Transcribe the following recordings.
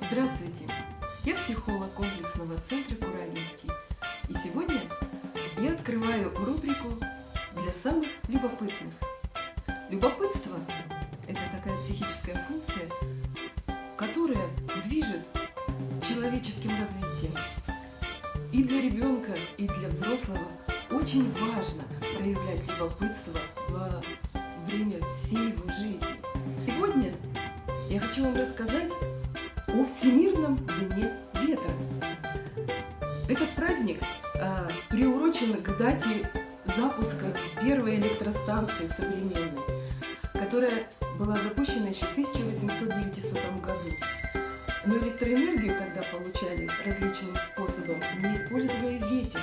Здравствуйте! Я психолог комплексного центра Курагинский. И сегодня я открываю рубрику для самых любопытных. Любопытство – это такая психическая функция, которая движет человеческим развитием. И для ребенка, и для взрослого очень важно проявлять любопытство во время всей его жизни. Сегодня я хочу вам рассказать о Всемирном дне ветра. Этот праздник приурочен к дате запуска первой электростанции современной, которая была запущена еще в 1890 году. Но электроэнергию тогда получали различным способом, не используя ветер.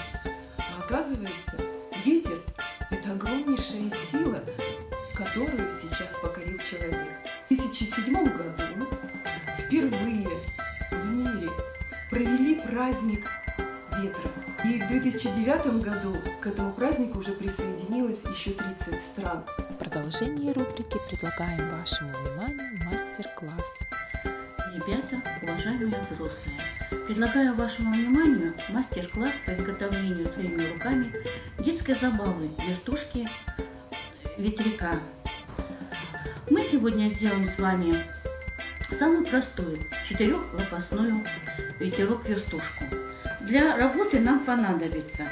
А оказывается, ветер – это огромнейшая сила, которую сейчас покорил человек. В 2007 году впервые в мире провели праздник ветра. И в 2009 году к этому празднику уже присоединилось еще 30 стран. В продолжении рубрики предлагаем вашему вниманию мастер-класс. Ребята, уважаемые взрослые, предлагаю вашему вниманию мастер-класс по изготовлению своими руками детской забавы вертушки ветряка. Мы сегодня сделаем с вами самую простую четырехлопастную ветерок-вертушку. Для работы нам понадобится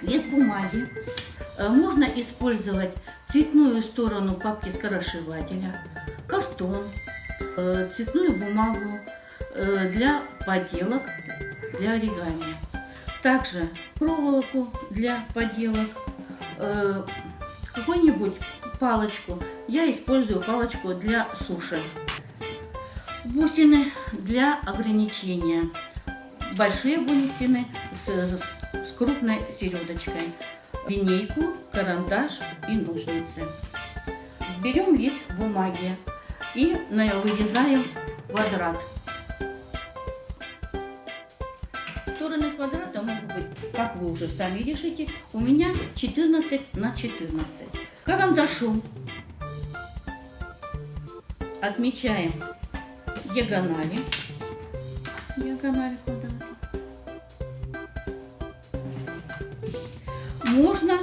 лист бумаги. Можно использовать цветную сторону папки-скоросшивателя, картон, цветную бумагу для поделок, для оригами. Также проволоку для поделок, какую-нибудь палочку. Я использую палочку для суши. Бусины для ограничения. Большие бусины с крупной середочкой. Линейку, карандаш и ножницы. Берем лист бумаги и вырезаем квадрат. Стороны квадрата могут быть, как вы уже сами решите, у меня 14 на 14. Карандашом отмечаем диагонали квадрата. Можно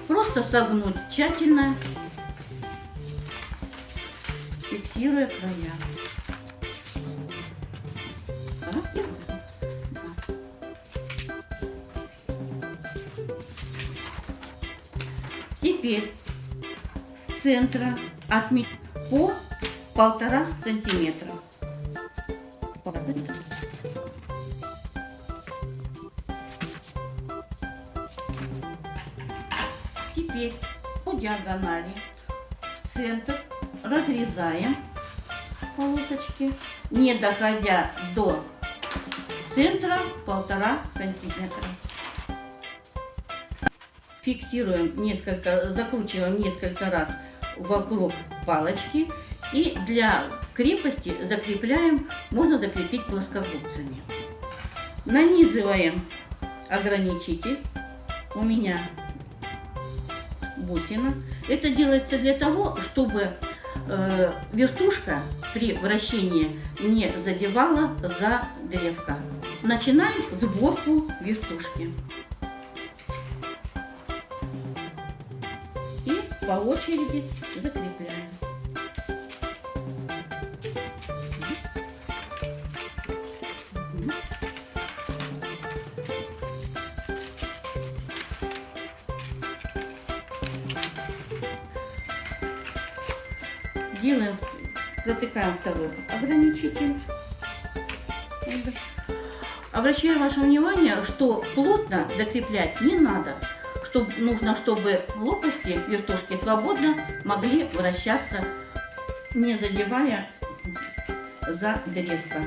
просто согнуть тщательно, фиксируя края. Теперь с центра отметим по 1,5 сантиметра. Теперь по диагонали в центр разрезаем полосочки, не доходя до центра 1,5 сантиметра. Фиксируем закручиваем несколько раз вокруг палочки и для крепости закрепляем, можно закрепить плоскогубцами. Нанизываем ограничитель. У меня бусина. Это делается для того, чтобы вертушка при вращении не задевала за древко. Начинаем сборку вертушки. И по очереди закрепляем. Протыкаем второй ограничитель. Обращаю ваше внимание, что плотно закреплять не надо. Нужно, чтобы лопасти вертушки свободно могли вращаться, не задевая за древко.